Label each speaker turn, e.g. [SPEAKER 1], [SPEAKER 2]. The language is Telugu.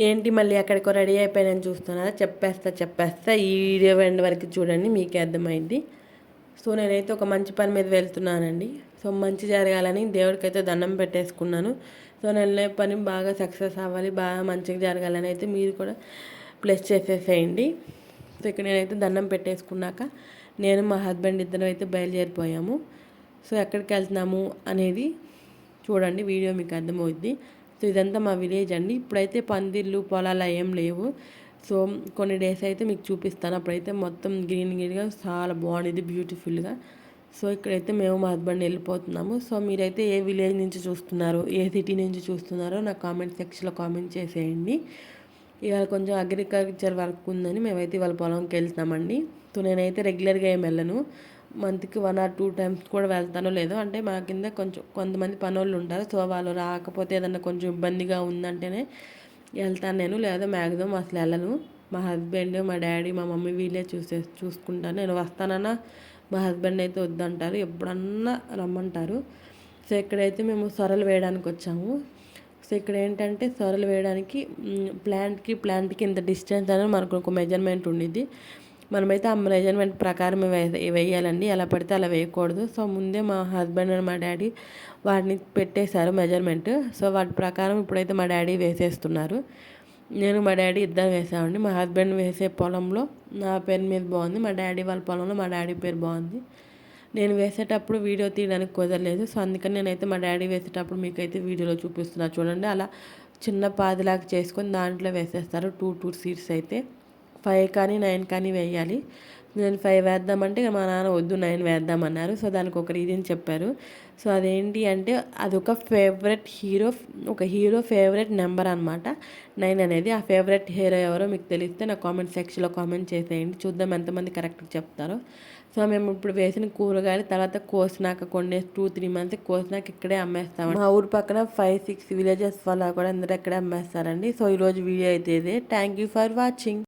[SPEAKER 1] ఏంటి మళ్ళీ ఎక్కడికో రెడీ అయిపోయానని చూస్తున్నారా? చెప్పేస్తా ఈ వీడియో ఎండ్ వరకు చూడండి, మీకే అర్థమైంది. సో నేనైతే ఒక మంచి పని మీద వెళ్తున్నానండి. సో మంచి జరగాలని దేవుడికైతే దండం పెట్టేసుకున్నాను. సో నేను వెళ్ళే పని బాగా సక్సెస్ అవ్వాలి, బాగా మంచిగా జరగాలని అయితే మీరు కూడా ప్లస్ చేసేసేయండి. సో ఇక్కడ నేనైతే దండం పెట్టేసుకున్నాక నేను మా హస్బెండ్ ఇద్దరు అయితే బయలుదేరిపోయాము. సో ఎక్కడికి వెళ్తున్నాము అనేది చూడండి, వీడియో మీకు అర్థమవుద్ది. సో ఇదంతా మా విలేజ్ అండి. ఇప్పుడైతే పందిళ్ళు పొలాలు ఏం లేవు. సో కొన్ని డేస్ అయితే మీకు చూపిస్తాను. అప్పుడైతే మొత్తం గ్రీన్గా చాలా బాగుండేది, బ్యూటిఫుల్గా. సో ఇక్కడైతే మేము మా హస్బెండ్ వెళ్ళిపోతున్నాము. సో మీరైతే ఏ విలేజ్ నుంచి చూస్తున్నారో, ఏ సిటీ నుంచి చూస్తున్నారో నాకు కామెంట్ సెక్షన్లో కామెంట్ చేసేయండి. ఇవాళ కొంచెం అగ్రికల్చర్ వర్క్ ఉందని మేమైతే ఇవాళ పొలంకి వెళ్తున్నామండి. సో నేనైతే రెగ్యులర్గా ఏం వెళ్ళను, మంత్కి 1 or 2 times కూడా వెళ్తానో లేదో. అంటే మా కింద కొంతమంది పనోళ్ళు ఉంటారు. సో వాళ్ళు రాకపోతే ఏదన్నా కొంచెం ఇబ్బందిగా ఉందంటేనే వెళ్తాను నేను, లేదా మ్యాక్సిమం అసలు వెళ్ళను. మా హస్బెండ్, మా డాడీ, మా మమ్మీ వీళ్ళే చూసుకుంటాను. నేను వస్తానన్నా మా హస్బెండ్ అయితే వద్దంటారు, ఎప్పుడన్నా రమ్మంటారు. సో ఇక్కడైతే మేము సొరలు వేయడానికి వచ్చాము. సో ఇక్కడ ఏంటంటే సొరలు వేయడానికి ప్లాంట్కి ఇంత డిస్టెన్స్ అనేది మనకు ఒక మెజర్మెంట్ ఉండిద్ది. మనమైతే ఆ మెజర్మెంట్ ప్రకారం వేయాలండి, ఎలా పడితే అలా వేయకూడదు. సో ముందే మా హస్బెండ్ అండ్ మా డాడీ వాటిని పెట్టేశారు మెజర్మెంట్. సో వాటి ప్రకారం ఇప్పుడైతే మా డాడీ వేసేస్తున్నారు. నేను మా డాడీ ఇద్దరు వేసామండి. మా హస్బెండ్ వేసే పొలంలో నా పేరు మీద బాగుంది, మా డాడీ వాళ్ళ పొలంలో మా డాడీ పేరు బాగుంది. నేను వేసేటప్పుడు వీడియో తీయడానికి కుదరలేదు. సో అందుకని నేనైతే మా డాడీ వేసేటప్పుడు మీకైతే వీడియోలో చూపిస్తున్నా చూడండి. అలా చిన్న పాదిలాగా చేసుకొని దాంట్లో వేసేస్తారు 2 సీడ్స్ అయితే. 5 కానీ 9 కానీ వేయాలి. నేను 5 వేద్దామంటే మా నాన్న వద్దు 9 వేద్దామన్నారు. సో దానికి ఒక రీజన్ చెప్పారు. సో అదేంటి అంటే అదొక హీరో ఫేవరెట్ నెంబర్ అనమాట 9 అనేది. ఆ ఫేవరెట్ హీరో ఎవరో మీకు తెలిస్తే నా కామెంట్ సెక్షన్లో కామెంట్ చేసేయండి, చూద్దాం ఎంతమంది కరెక్ట్గా చెప్తారో. సో మేము ఇప్పుడు వేసిన కూరగాయలు తర్వాత కోసినాక కొన్ని 2-3 months కోసినాక ఇక్కడే అమ్మేస్తాం. మా ఊరు పక్కన 5-6 villages వల్ల కూడా అందరూ ఇక్కడే అమ్మేస్తారండి. సో ఈరోజు వీడియో అయితే ఇదే. Thank you for watching.